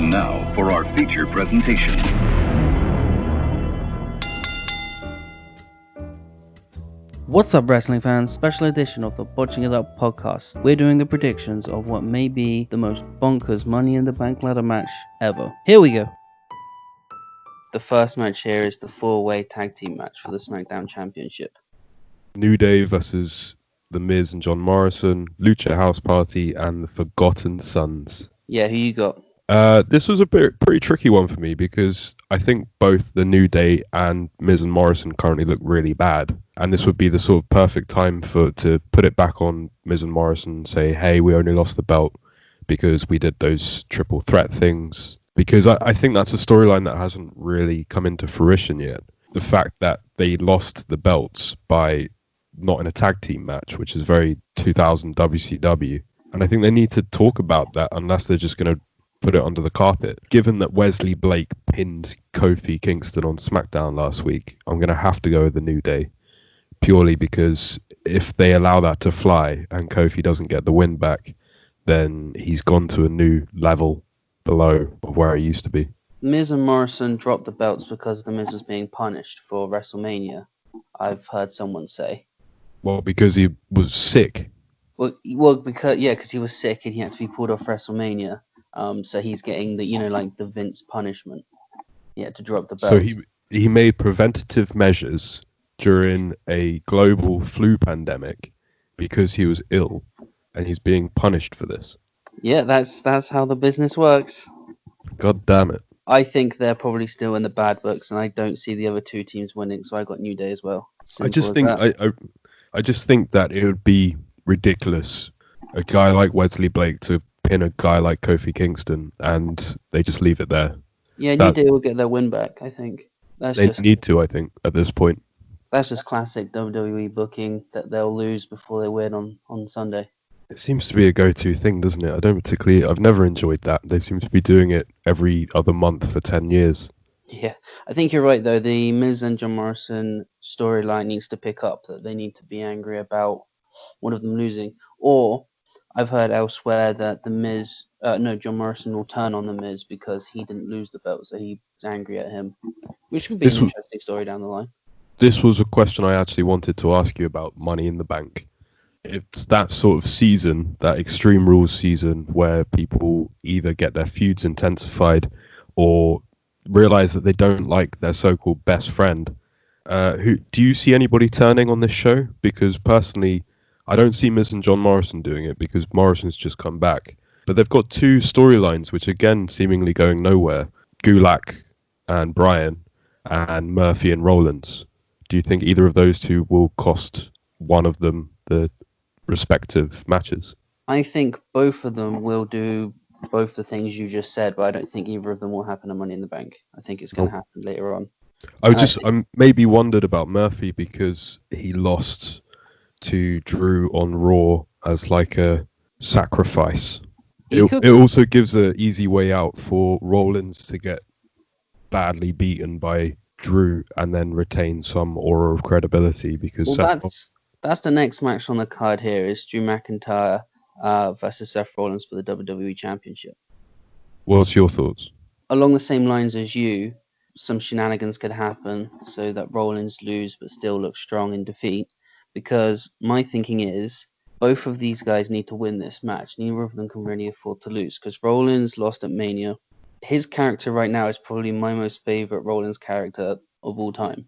And now for our feature presentation. What's up, wrestling fans? Special edition of the Botching It Up podcast. We're doing the predictions of what may be the most bonkers Money in the Bank ladder match ever. Here we go. The first match here is the four-way tag team match for the SmackDown Championship. New Day versus The Miz and John Morrison, Lucha House Party, and the Forgotten Sons. Yeah, who you got? This was a pretty tricky one for me because I think both the New Day and Miz and Morrison currently look really bad. And this would be the sort of perfect time to put it back on Miz and Morrison and say, hey, we only lost the belt because we did those triple threat things. Because I think that's a storyline that hasn't really come into fruition yet. The fact that they lost the belts by not in a tag team match, which is very 2000 WCW. And I think they need to talk about that unless they're just going to put it under the carpet. Given that Wesley Blake pinned Kofi Kingston on SmackDown last week, I'm going to have to go with the New Day. Purely because if they allow that to fly and Kofi doesn't get the win back, then he's gone to a new level below of where he used to be. Miz and Morrison dropped the belts because the Miz was being punished for WrestleMania, I've heard someone say. Well, because he was sick. Well, because he was sick and he had to be pulled off WrestleMania. So he's getting the Vince punishment. He had to drop the belts. So he made preventative measures during a global flu pandemic because he was ill, and he's being punished for this. Yeah, that's how the business works. God damn it. I think they're probably still in the bad books, and I don't see the other two teams winning, so I got New Day as well. I just think that it would be ridiculous, a guy like Wesley Blake to pin a guy like Kofi Kingston, and they just leave it there. Yeah, New Day will get their win back, I think. They need to, I think, at this point. That's just classic WWE booking, that they'll lose before they win on Sunday. It seems to be a go-to thing, doesn't it? I've never enjoyed that. They seem to be doing it every other month for 10 years. Yeah, I think you're right, though. The Miz and John Morrison storyline needs to pick up, that they need to be angry about one of them losing. Or, I've heard elsewhere that John Morrison will turn on the Miz because he didn't lose the belt, so he's angry at him. Which would be an interesting story down the line. This was a question I actually wanted to ask you about Money in the Bank. It's that sort of season, that Extreme Rules season, where people either get their feuds intensified or realize that they don't like their so-called best friend. Do you see anybody turning on this show? Because personally, I don't see Miz and John Morrison doing it because Morrison's just come back. But they've got two storylines which again seemingly going nowhere. Gulak and Bryan, and Murphy and Rollins. Do you think either of those two will cost one of them the respective matches? I think both of them will do both the things you just said, but I don't think either of them will happen at Money in the Bank. I think it's going to happen later on. I maybe wondered about Murphy because he lost to Drew on Raw as like a sacrifice. It also gives an easy way out for Rollins to get badly beaten by Drew and then retain some aura of credibility because that's the next match on the card here is Drew McIntyre versus Seth Rollins for the WWE Championship. What's your thoughts? Along the same lines as you, some shenanigans could happen so that Rollins lose but still look strong in defeat, because my thinking is both of these guys need to win this match. Neither of them can really afford to lose because Rollins lost at Mania. His character right now is probably my most favorite Rollins character of all time.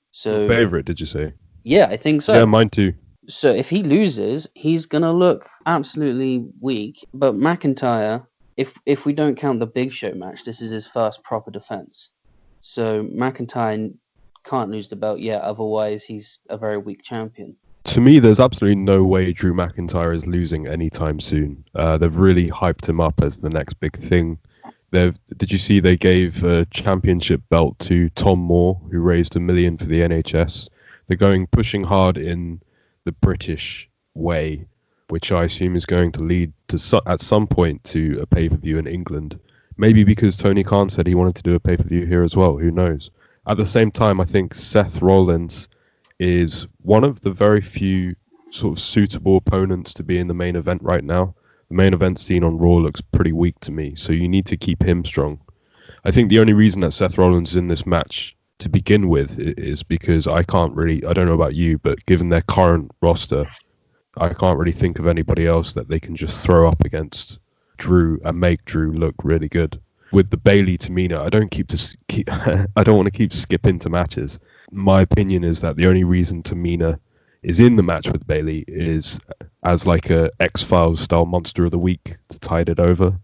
So favorite, did you say? Yeah, I think so. Yeah, mine too. So if he loses, he's gonna look absolutely weak. But McIntyre, if we don't count the Big Show match, this is his first proper defense. So McIntyre can't lose the belt yet, otherwise he's a very weak champion. To me, there's absolutely no way Drew McIntyre is losing anytime soon. They've really hyped him up as the next big thing. Did you see they gave a championship belt to Tom Moore, who raised $1 million for the NHS? They're pushing hard in the British way, which I assume is going to lead to at some point to a pay-per-view in England. Maybe because Tony Khan said he wanted to do a pay-per-view here as well. Who knows? At the same time, I think Seth Rollins is one of the very few sort of suitable opponents to be in the main event right now. The main event scene on Raw looks pretty weak to me, so you need to keep him strong. I think the only reason that Seth Rollins is in this match to begin with is because I don't know about you, but given their current roster, I can't really think of anybody else that they can just throw up against Drew and make Drew look really good. With the Bailey Tamina, I don't want to keep skipping to matches. My opinion is that the only reason Tamina is in the match with Bailey is as like a X-Files style Monster of the Week to tide it over.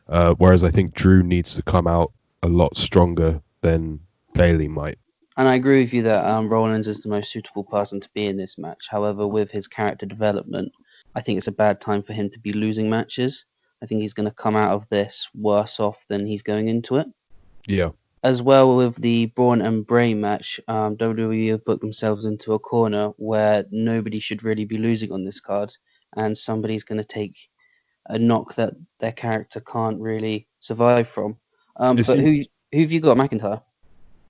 Whereas I think Drew needs to come out a lot stronger than Bailey might. And I agree with you that Rollins is the most suitable person to be in this match. However, with his character development, I think it's a bad time for him to be losing matches. I think he's going to come out of this worse off than he's going into it. Yeah. As well with the Braun and Bray match, WWE have booked themselves into a corner where nobody should really be losing on this card, and somebody's going to take a knock that their character can't really survive from. But who have you got, McIntyre?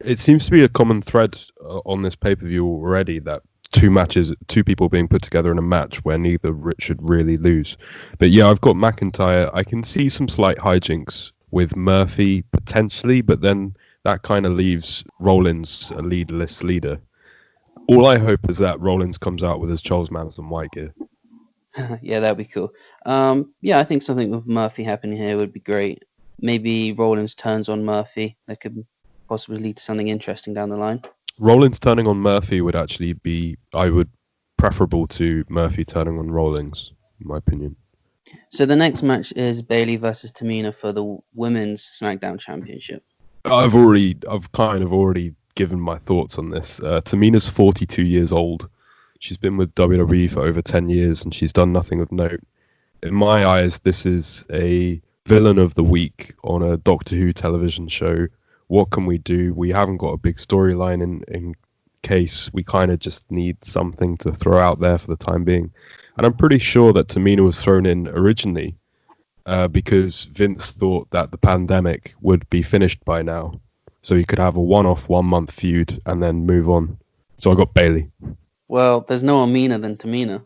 It seems to be a common thread on this pay-per-view already that two people being put together in a match where neither should really lose. But yeah, I've got McIntyre. I can see some slight hijinks with Murphy potentially, but then that kind of leaves Rollins a leaderless leader. All I hope is that Rollins comes out with his Charles Manson white gear. Yeah, that'd be cool. Yeah, I think something with Murphy happening here would be great. Maybe Rollins turns on Murphy. That could possibly lead to something interesting down the line. Rollins turning on Murphy would actually be, preferable to Murphy turning on Rollins, in my opinion. So the next match is Bailey versus Tamina for the Women's SmackDown Championship. I've kind of already given my thoughts on this. Tamina's 42 years old. She's been with WWE for over 10 years and she's done nothing of note. In my eyes, this is a villain of the week on a Doctor Who television show. What can we do? We haven't got a big storyline in case. We kind of just need something to throw out there for the time being. And I'm pretty sure that Tamina was thrown in originally because Vince thought that the pandemic would be finished by now. So he could have a one-off 1 month feud and then move on. So I got Bailey. Well, there's no one meaner than Tamina.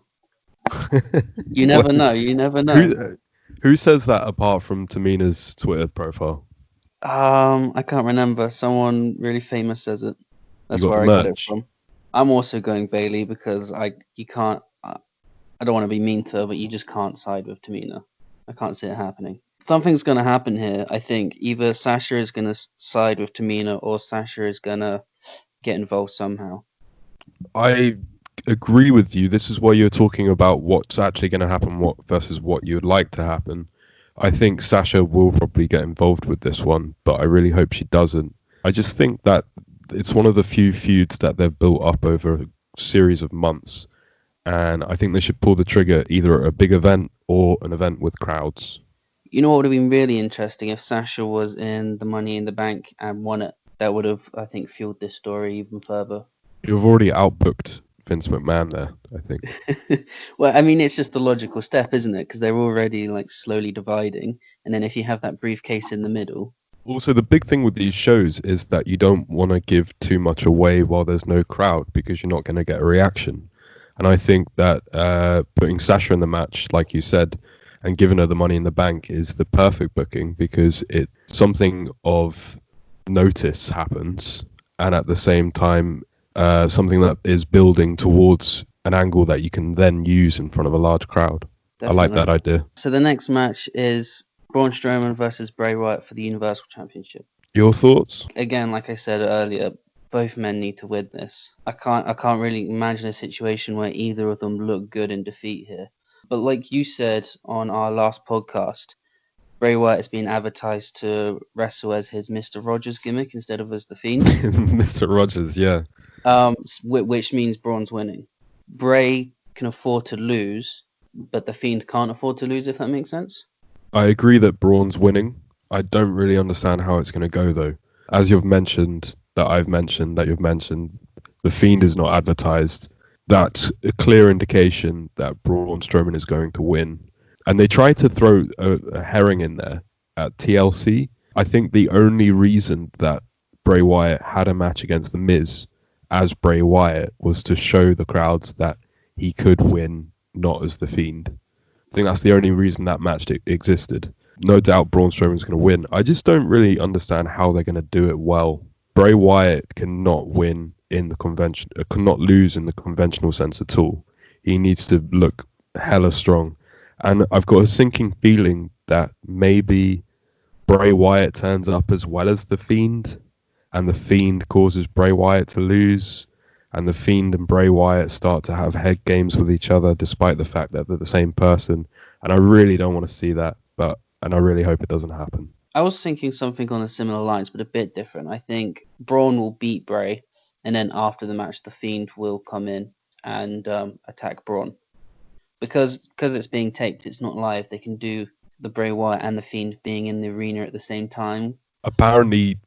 You never know. You never know. Who says that apart from Tamina's Twitter profile? I can't remember. Someone really famous says it. That's where I got it from. I'm also going Bailey because I don't want to be mean to her, but you just can't side with Tamina. I can't see it happening. Something's going to happen here, I think. Either Sasha is going to side with Tamina or Sasha is going to get involved somehow. I agree with you. This is why you're talking about what's actually going to happen versus what you would like to happen. I think Sasha will probably get involved with this one, but I really hope she doesn't. I just think that it's one of the few feuds that they've built up over a series of months, and I think they should pull the trigger either at a big event or an event with crowds. You know what would have been really interesting if Sasha was in the Money in the Bank and won it? That would have, I think, fueled this story even further. You've already outbooked Vince McMahon there, I think. Well, I mean, it's just the logical step, isn't it? Because they're already like slowly dividing, and then if you have that briefcase in the middle. Also, the big thing with these shows is that you don't want to give too much away while there's no crowd because you're not going to get a reaction. And I think that putting Sasha in the match, like you said, and giving her the Money in the Bank is the perfect booking because something of notice happens, and at the same time, something that is building towards an angle that you can then use in front of a large crowd. Definitely. I like that idea. So the next match is Braun Strowman versus Bray Wyatt for the Universal Championship. Your thoughts? Again, like I said earlier, both men need to win this. I can't really imagine a situation where either of them look good in defeat here. But like you said on our last podcast, Bray Wyatt is being advertised to wrestle as his Mr. Rogers gimmick instead of as the Fiend. Mr. Rogers, yeah. Which means Braun's winning. Bray can afford to lose, but the Fiend can't afford to lose, if that makes sense. I agree that Braun's winning. I don't really understand how it's going to go, though. As you've mentioned, the Fiend is not advertised. That's a clear indication that Braun Strowman is going to win. And they tried to throw a herring in there at TLC. I think the only reason that Bray Wyatt had a match against The Miz as Bray Wyatt was to show the crowds that he could win, not as the Fiend. I think that's the only reason that match existed. No doubt Braun Strowman's going to win. I just don't really understand how they're going to do it well. Bray Wyatt cannot win in the convention, cannot lose in the conventional sense at all. He needs to look hella strong. And I've got a sinking feeling that maybe Bray Wyatt turns up as well as The Fiend, and The Fiend causes Bray Wyatt to lose, and The Fiend and Bray Wyatt start to have head games with each other despite the fact that they're the same person. And I really don't want to see that, and I really hope it doesn't happen. I was thinking something on a similar lines, but a bit different. I think Braun will beat Bray, and then after the match, the Fiend will come in and attack Braun. Because it's being taped, it's not live. They can do the Bray Wyatt and the Fiend being in the arena at the same time. Apparently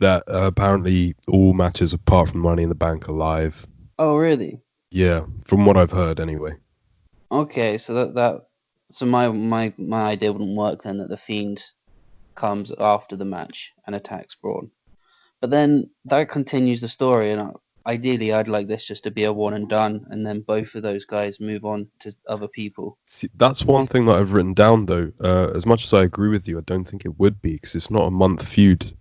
all matches apart from Money in the Bank are live. Oh, really? Yeah, from what I've heard anyway. Okay, so so my idea wouldn't work then, that the Fiend comes after the match and attacks Braun. But then that continues the story, and ideally I'd like this just to be a one and done, and then both of those guys move on to other people. See, that's one thing that I've written down though. As much as I agree with you, I don't think it would be, because it's not a month feud.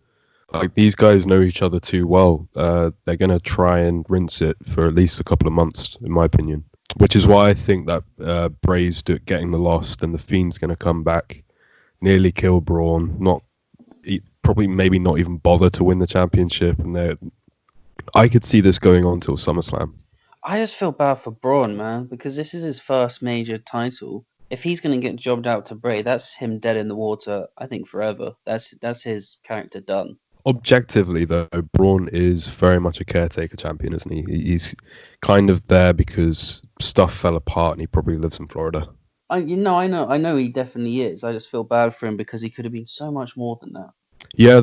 Like, these guys know each other too well. They're going to try and rinse it for at least a couple of months, in my opinion. Which is why I think that Bray's getting the loss, and the Fiend's going to come back, nearly kill Braun, probably maybe not even bother to win the championship, and I could see this going on till SummerSlam. I just feel bad for Braun, man, because this is his first major title. If he's going to get jobbed out to Bray, that's him dead in the water, I think, forever. That's his character done. Objectively, though, Braun is very much a caretaker champion, isn't he? He's kind of there because stuff fell apart, and he probably lives in Florida. I know he definitely is. I just feel bad for him because he could have been so much more than that. Yeah,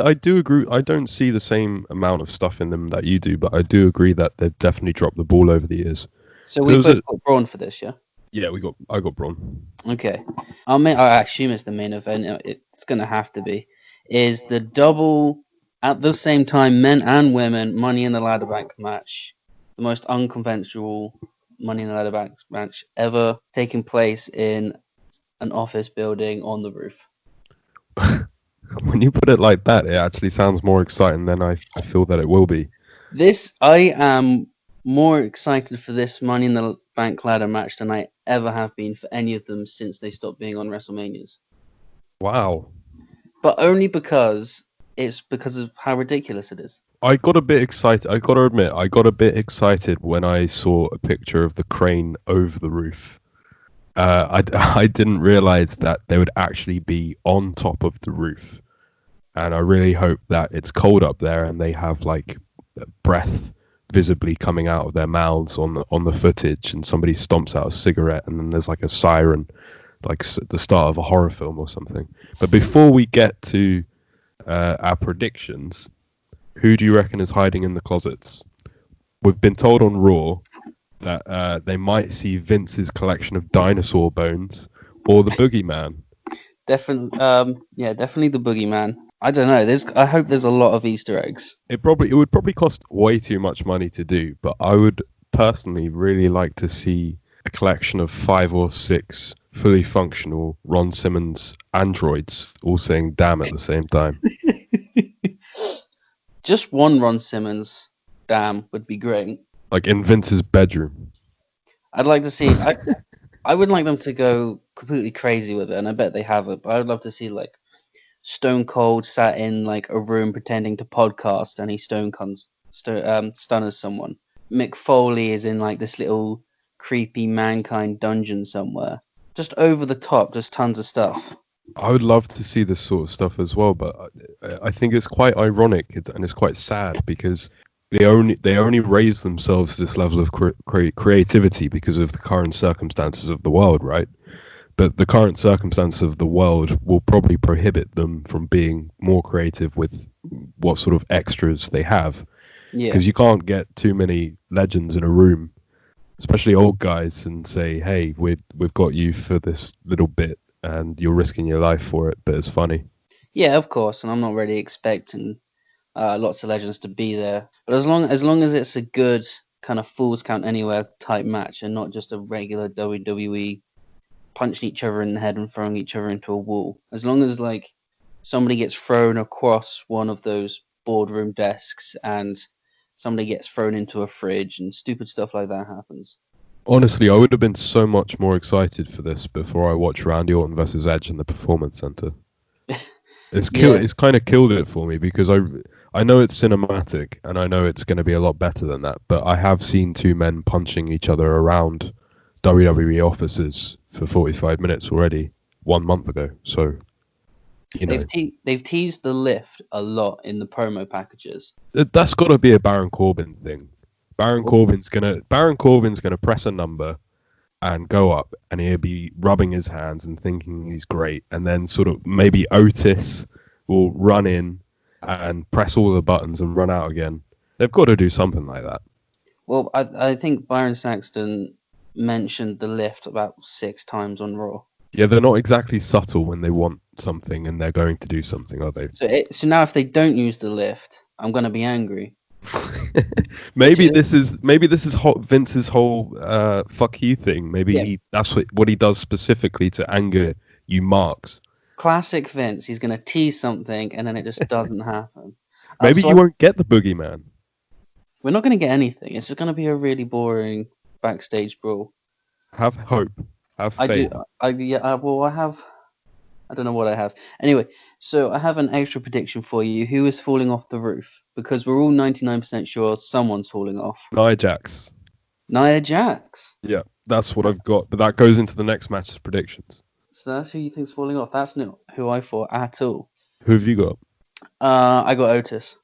I do agree. I don't see the same amount of stuff in them that you do, but I do agree that they've definitely dropped the ball over the years. So we both got Braun for this, yeah? Yeah, I got Braun. Okay. I assume it's the main event. It's going to have to be. Is the double, at the same time, men and women, Money in the Ladder Bank match. The most unconventional Money in the Ladder Bank match ever taking place in an office building on the roof. When you put it like that, it actually sounds more exciting than I feel that it will be. I am more excited for this Money in the Bank ladder match than I ever have been for any of them since they stopped being on WrestleManias. Wow. But only because of how ridiculous it is. I got a bit excited. I got to admit, I got a bit excited when I saw a picture of the crane over the roof. I didn't realize that they would actually be on top of the roof. And I really hope that it's cold up there and they have like breath visibly coming out of their mouths on the footage, and somebody stomps out a cigarette, and then there's like a siren, like the start of a horror film or something. But before we get to our predictions, who do you reckon is hiding in the closets? We've been told on Raw that they might see Vince's collection of dinosaur bones or the Boogeyman. Definitely the Boogeyman. I don't know. I hope there's a lot of Easter eggs. It would probably cost way too much money to do, but I would personally really like to see a collection of 5 or 6 fully functional Ron Simmons androids all saying "damn" at the same time. Just one Ron Simmons "damn" would be great. Like in Vince's bedroom. I'd like to see. I would like them to go completely crazy with it, and I bet they have it. But I would love to see like Stone Cold sat in like a room pretending to podcast, and he stunners someone. Mick Foley is in like this little creepy mankind dungeon somewhere. Just over the top, just tons of stuff. I would love to see this sort of stuff as well, but I think it's quite ironic and it's quite sad because they only raise themselves to this level of creativity because of the current circumstances of the world, right? But the current circumstances of the world will probably prohibit them from being more creative with what sort of extras they have. Yeah. Because you can't get too many legends in a room, especially old guys, and say, "Hey, we've got you for this little bit, and you're risking your life for it, but it's funny." Yeah, of course, and I'm not really expecting lots of legends to be there. But as long as it's a good kind of Falls Count Anywhere type match and not just a regular WWE punching each other in the head and throwing each other into a wall. As long as like somebody gets thrown across one of those boardroom desks and somebody gets thrown into a fridge and stupid stuff like that happens. Honestly, I would have been so much more excited for this before I watched Randy Orton versus Edge in the Performance Center. Yeah. It's kind of killed it for me because I know it's cinematic and I know it's going to be a lot better than that, but I have seen two men punching each other around WWE offices for 45 minutes already 1 month ago. So, you know, They've teased the lift a lot in the promo packages. that's got to be a Baron Corbin thing. Baron Corbin's gonna press a number and go up, and he'll be rubbing his hands and thinking he's great, and then sort of maybe Otis will run in and press all the buttons and run out again. They've got to do something like that. Well, I think Byron Saxton mentioned the lift about 6 times on Raw. Yeah, they're not exactly subtle when they want something and they're going to do something, are they? So now if they don't use the lift, I'm gonna be angry. maybe this is Vince's whole fuck you thing. Maybe that's what he does specifically to anger you marks. Classic Vince. He's gonna tease something and then it just doesn't happen. Maybe you won't get the boogeyman. We're not gonna get anything. It's just gonna be a really boring backstage brawl. Have hope. Have faith. I don't know what I have. Anyway, so I have an extra prediction for you. Who is falling off the roof? Because we're all 99% sure someone's falling off. Nia Jax. Nia Jax. Yeah, that's what I've got. But that goes into the next match's predictions. So that's who you think's falling off. That's not who I thought at all. Who have you got? I got Otis.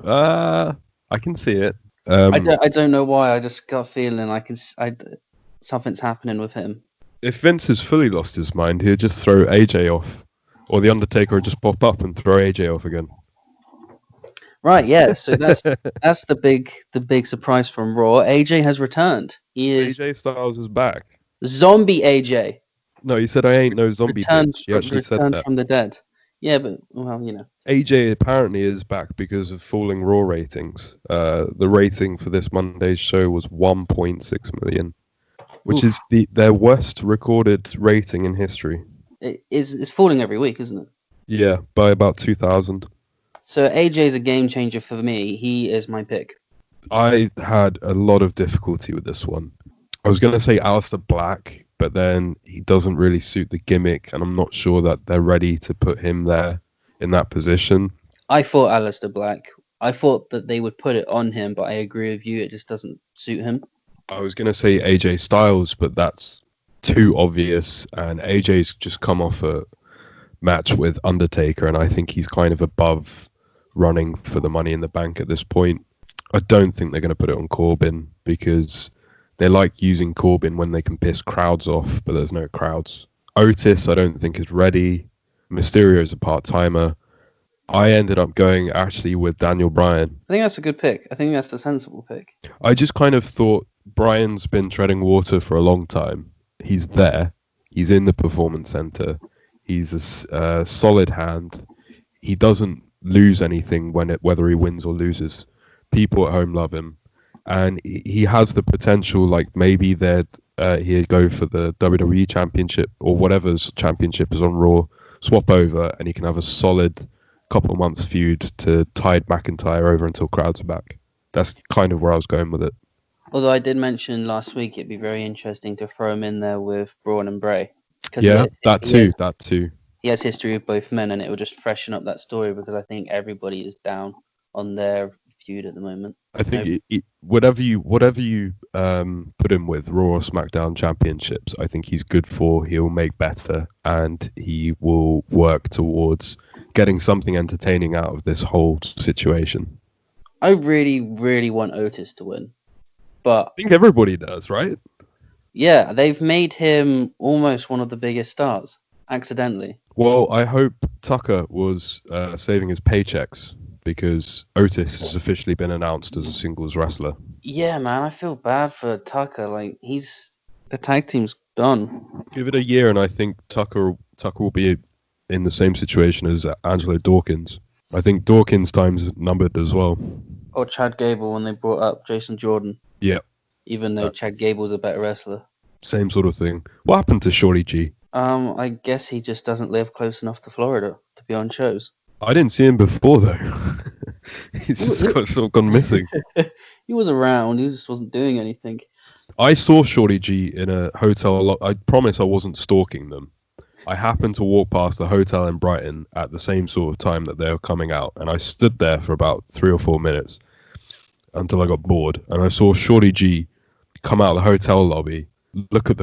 I can see it. I don't know why. I just got a feeling something's happening with him. If Vince has fully lost his mind, he'll just throw AJ off, or the Undertaker will just pop up and throw AJ off again. Right, yeah. So that's the big surprise from Raw. AJ has returned. He is AJ Styles is back. Zombie AJ. No, he said I ain't no zombie bitch. He actually said that. From the dead. Yeah, but well, you know. AJ apparently is back because of falling Raw ratings. The rating for this Monday's show was 1.6 million. Which is their worst recorded rating in history. It's falling every week, isn't it? Yeah, by about 2,000. So AJ's a game changer for me. He is my pick. I had a lot of difficulty with this one. I was going to say Aleister Black, but then he doesn't really suit the gimmick, and I'm not sure that they're ready to put him there in that position. I thought Aleister Black. I thought that they would put it on him, but I agree with you. It just doesn't suit him. I was going to say AJ Styles, but that's too obvious, and AJ's just come off a match with Undertaker, and I think he's kind of above running for the Money in the Bank at this point. I don't think they're going to put it on Corbin, because they like using Corbin when they can piss crowds off, but there's no crowds. Otis, I don't think is ready. Mysterio's a part-timer. I ended up going actually with Daniel Bryan. I think that's a good pick. I think that's a sensible pick. I just kind of thought Bryan's been treading water for a long time. He's there. He's in the Performance Center. He's a solid hand. He doesn't lose anything whether he wins or loses. People at home love him. And he has the potential, like maybe he'd go for the WWE Championship or whatever's championship is on Raw, swap over, and he can have a solid couple of months feud to tide McIntyre over until crowds are back. That's kind of where I was going with it. Although I did mention last week it'd be very interesting to throw him in there with Braun and Bray. Yeah, that too. He has history with both men, and it will just freshen up that story because I think everybody is down on their feud at the moment. I think whatever you put him with, Raw or SmackDown Championships, I think he's good for. He'll make better, and he will work towards getting something entertaining out of this whole situation. I really, really want Otis to win. But I think everybody does, right? Yeah, they've made him almost one of the biggest stars, accidentally. Well, I hope Tucker was saving his paychecks, because Otis has officially been announced as a singles wrestler. Yeah, man, I feel bad for Tucker. Like, the tag team's done. Give it a year, and I think Tucker will be in the same situation as Angelo Dawkins. I think Dawkins' time's numbered as well. Or Chad Gable when they brought up Jason Jordan. Yeah. Even though Chad Gable's a better wrestler. Same sort of thing. What happened to Shorty G? I guess he just doesn't live close enough to Florida to be on shows. I didn't see him before though. He's just sort of gone missing. He was around, he just wasn't doing anything. I saw Shorty G in a hotel. I promise I wasn't stalking them. I happened to walk past the hotel in Brighton at the same sort of time that they were coming out, and I stood there for about 3 or 4 minutes until I got bored, and I saw Shorty G come out of the hotel lobby, look at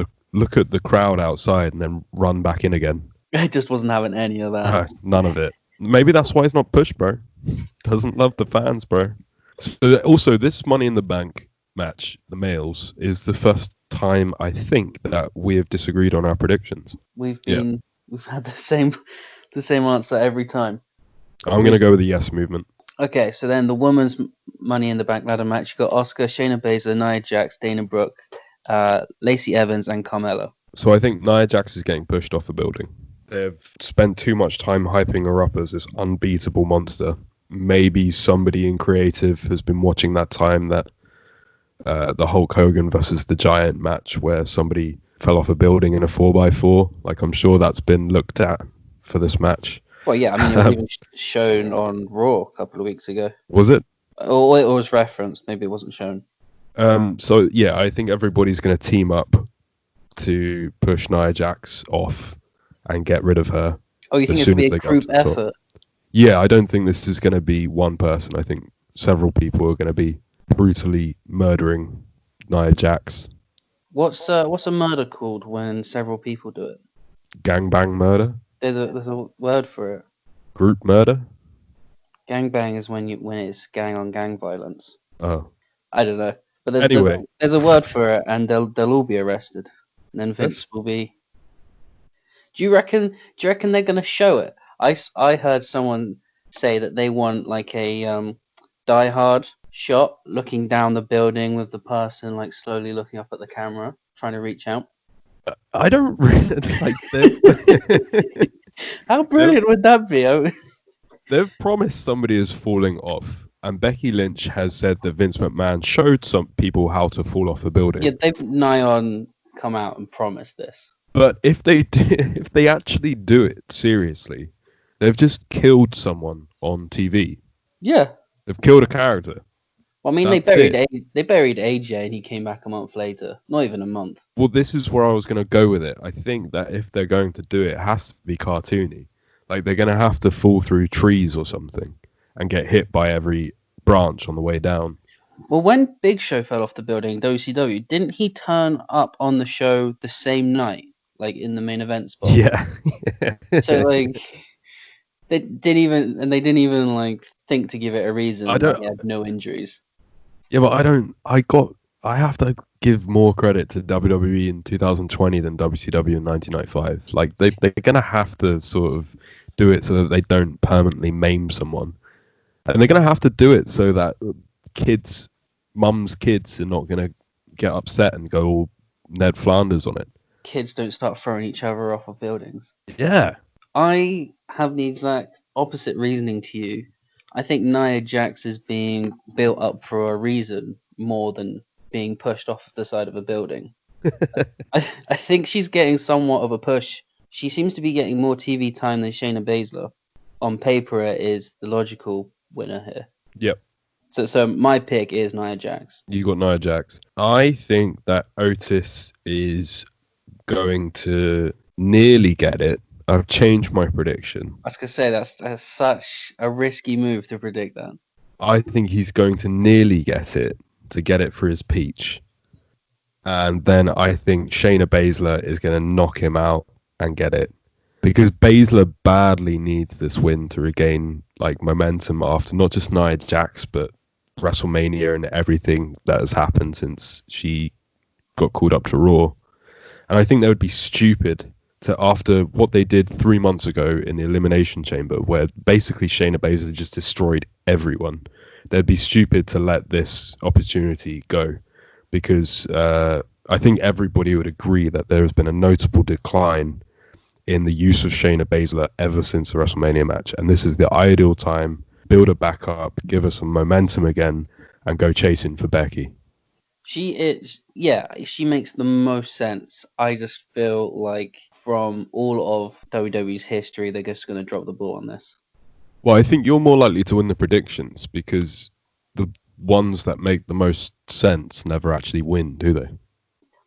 the crowd outside, and then run back in again. I just wasn't having any of that. None of it. Maybe that's why he's not pushed, bro. Doesn't love the fans, bro. So also, this Money in the Bank match, the males, is the first time I think that we have disagreed on our predictions. We've had the same answer every time. I'm gonna go with the yes movement. Okay, so then the women's Money in the Bank ladder match, you got Asuka, Shayna Baszler, Nia Jax, Dana Brooke, Lacey Evans, and Carmella. So I think Nia Jax is getting pushed off a building. They've spent too much time hyping her up as this unbeatable monster. Maybe somebody in creative has been watching that time that the Hulk Hogan versus the Giant match where somebody fell off a building in a 4x4. Like, I'm sure that's been looked at for this match. Well, yeah, I mean, it was even shown on Raw a couple of weeks ago. Was it? Or it was referenced. Maybe it wasn't shown. So, yeah, I think everybody's going to team up to push Nia Jax off and get rid of her. Oh, you think it's going to be a group effort? Yeah, I don't think this is going to be one person. I think several people are going to be brutally murdering Nia Jax. What's a murder called when several people do it? Gangbang murder? There's a word for it. Group murder? Gangbang is when it's gang on gang violence. Oh. I don't know. But there's a word for it, and they'll all be arrested. And then Vince will be... Do you reckon they're going to show it? I heard someone say that they want like a Die Hard shot looking down the building with the person like slowly looking up at the camera, trying to reach out. I don't really like this. How brilliant would that be? They've promised somebody is falling off, and Becky Lynch has said that Vince McMahon showed some people how to fall off a building. Yeah, they've nigh on come out and promised this. But if they actually do it seriously, they've just killed someone on TV. Yeah. They've killed a character. Well, I mean, they buried AJ and he came back a month later. Not even a month. Well, this is where I was going to go with it. I think that if they're going to do it, it has to be cartoony. Like, they're going to have to fall through trees or something and get hit by every branch on the way down. Well, when Big Show fell off the building in WCW, didn't he turn up on the show the same night? Like, in the main event spot? Yeah. So, like... They didn't even like think to give it a reason. He had no injuries. Yeah, but I have to give more credit to WWE in 2020 than WCW in 1995. Like they're gonna have to sort of do it so that they don't permanently maim someone, and they're gonna have to do it so that mums' kids are not gonna get upset and go all Ned Flanders on it. Kids don't start throwing each other off of buildings. Yeah. I have the exact opposite reasoning to you. I think Nia Jax is being built up for a reason more than being pushed off the side of a building. I think she's getting somewhat of a push. She seems to be getting more TV time than Shayna Baszler. On paper, it is the logical winner here. Yep. So my pick is Nia Jax. You got Nia Jax. I think that Otis is going to nearly get it. I've changed my prediction. I was going to say, that's such a risky move to predict that. I think he's going to nearly get it, to get it for his peach. And then I think Shayna Baszler is going to knock him out and get it. Because Baszler badly needs this win to regain like momentum after not just Nia Jax, but WrestleMania and everything that has happened since she got called up to Raw. And I think that would be stupid to, after what they did 3 months ago in the Elimination Chamber, where basically Shayna Baszler just destroyed everyone. They'd be stupid to let this opportunity go, because I think everybody would agree that there has been a notable decline in the use of Shayna Baszler ever since the WrestleMania match, and this is the ideal time. Build her back up, give her some momentum again, and go chasing for Becky. She is, yeah, she makes the most sense. I just feel like from all of WWE's history, they're just going to drop the ball on this. Well, I think you're more likely to win the predictions because the ones that make the most sense never actually win, do they?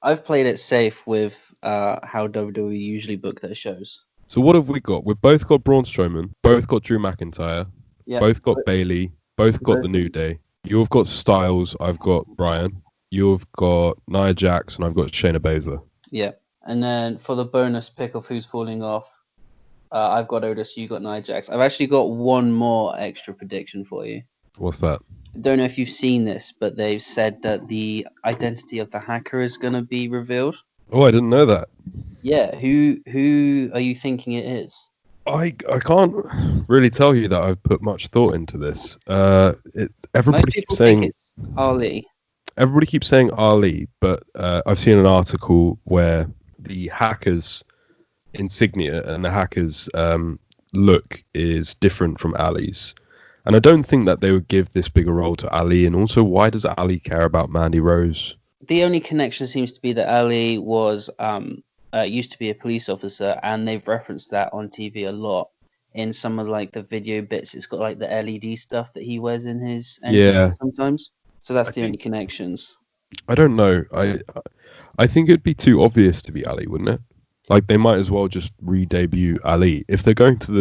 I've played it safe with how WWE usually book their shows. So what have we got? We've both got Braun Strowman, both got Drew McIntyre, Yeah, both got Bailey, both got the New Day. You've got Styles, I've got Bryan. You've got Nia Jax, and I've got Shayna Baszler. yeah. And then for the bonus pick of who's falling off, I've got Otis, you got Nia Jax. I've actually got one more extra prediction for you. What's that? I don't know if you've seen this, but they've said that the identity of the hacker is going to be revealed. Oh, I didn't know that. Yeah, who are you thinking it is? I can't really tell you that I've put much thought into this. Most Everybody people keeps saying think it's Ali. everybody keeps saying Ali, but I've seen an article where the hacker's insignia and the hacker's look is different from Ali's. And I don't think that they would give this bigger role to Ali. And also, why does Ali care about Mandy Rose? The only connection seems to be that Ali was used to be a police officer, and they've referenced that on TV a lot. In some of like the video bits, it's got like the LED stuff that he wears in his Yeah. sometimes. So that's I the only think- connections. I don't know. I think it'd be too obvious to be Ali, wouldn't it? Like they might as well just re-debut Ali if they're going to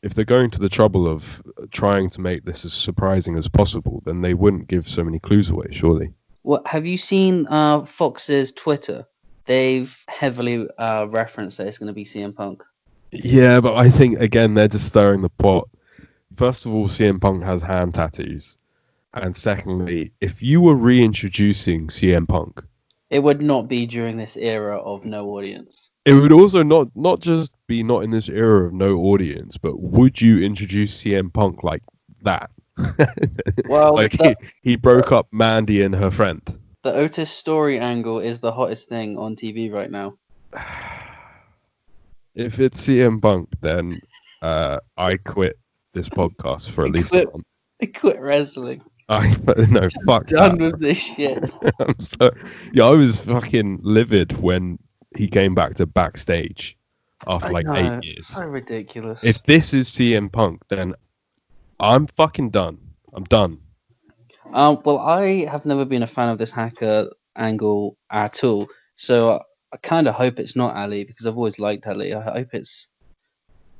the trouble of trying to make this as surprising as possible. Then they wouldn't give so many clues away, surely. What have you seen? Fox's Twitter. They've heavily referenced that it's going to be CM Punk. Yeah, but I think again they're just stirring the pot. First of all, CM Punk has hand tattoos, and secondly, if you were reintroducing CM Punk, It would not be during this era of no audience. it would also not just be not in this era of no audience, but would you introduce CM Punk like that? Well, like he broke up Mandy and her friend. The Otis story angle is the hottest thing on TV right now. If it's CM Punk, then I quit this podcast for at least a month. I quit wrestling. No, fuck Done that. with this shit. I was fucking livid when he came back to backstage after like 8 years. So ridiculous. If this is CM Punk, then I'm fucking done. I'm done. Well, I have never been a fan of this hacker angle at all, so I kind of hope it's not Ali because I've always liked Ali. I hope it's.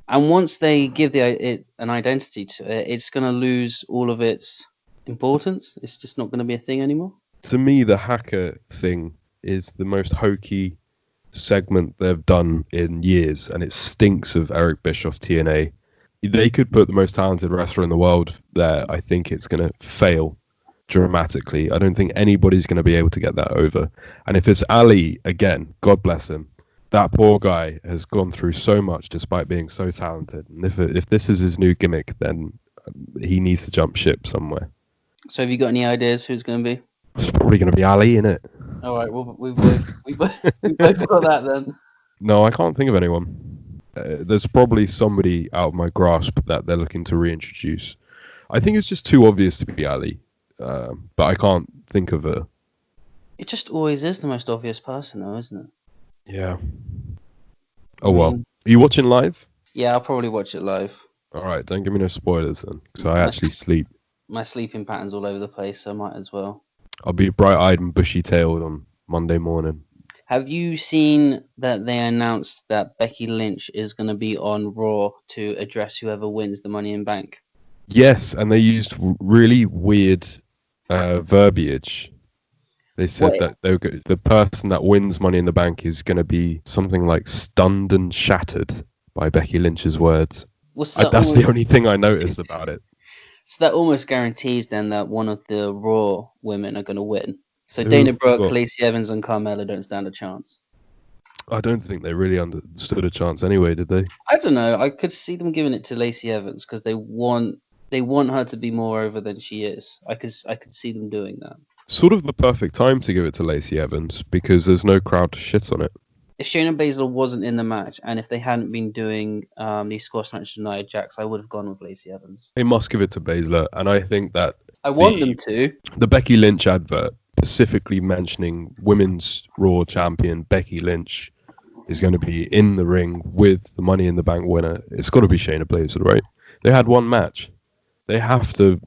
And once they give it an identity to it, it's going to lose all of its importance. It's just not going to be a thing anymore. To me, the hacker thing is the most hokey segment they've done in years, and it stinks of Eric Bischoff TNA. They could put the most talented wrestler in the world there. I think it's going to fail dramatically. I don't think anybody's going to be able to get that over. And if it's Ali, again, God bless him. That poor guy has gone through so much despite being so talented. And if this is his new gimmick, then he needs to jump ship somewhere. So have you got any ideas who's going to be? It's probably going to be Ali, innit? All right, well, we both got that then. No, I can't think of anyone. There's probably somebody out of my grasp that they're looking to reintroduce. I think it's just too obvious to be Ali, but I can't think of a... It just always is the most obvious person, though, isn't it? Yeah. Oh, well. Are you watching live? Yeah, I'll probably watch it live. All right, don't give me no spoilers then, because I actually sleep. My sleeping pattern's all over the place, so I might as well. I'll be bright-eyed and bushy-tailed on Monday morning. Have you seen that they announced that Becky Lynch is going to be on Raw to address whoever wins the Money in Bank? Yes, and they used really weird verbiage. They said that the person that wins Money in the Bank is going to be something like stunned and shattered by Becky Lynch's words. That's the only thing I noticed about it. So that almost guarantees then that one of the Raw women are going to win. So Dana Brooke, Lacey Evans, and Carmella don't stand a chance. I don't think they really understood a chance anyway, did they? I don't know. I could see them giving it to Lacey Evans because they want her to be more over than she is. I could see them doing that. Sort of the perfect time to give it to Lacey Evans because there's no crowd to shit on it. If Shayna Baszler wasn't in the match, and if they hadn't been doing these squash matches with Nia Jax, I would have gone with Lacey Evans. They must give it to Baszler, and I think that I want them to. The Becky Lynch advert specifically mentioning Women's Raw champion Becky Lynch is going to be in the ring with the Money in the Bank winner. It's got to be Shayna Baszler, right? They had one match. They have to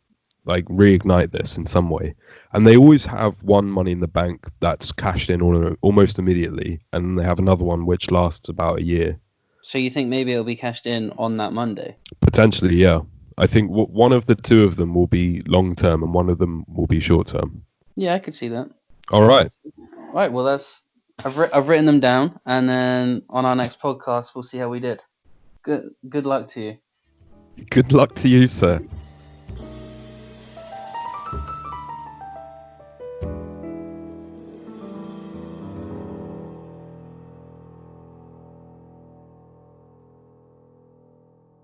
reignite this in some way, and they always have one Money in the Bank that's cashed in almost immediately, and they have another one which lasts about a year. So you think maybe it'll be cashed in on that Monday? Potentially, yeah. I think one of the two of them will be long term, and one of them will be short term. Yeah, I could see that. All right. Right. Well, I've written them down, and then on our next podcast we'll see how we did. Good luck to you. Good luck to you, sir.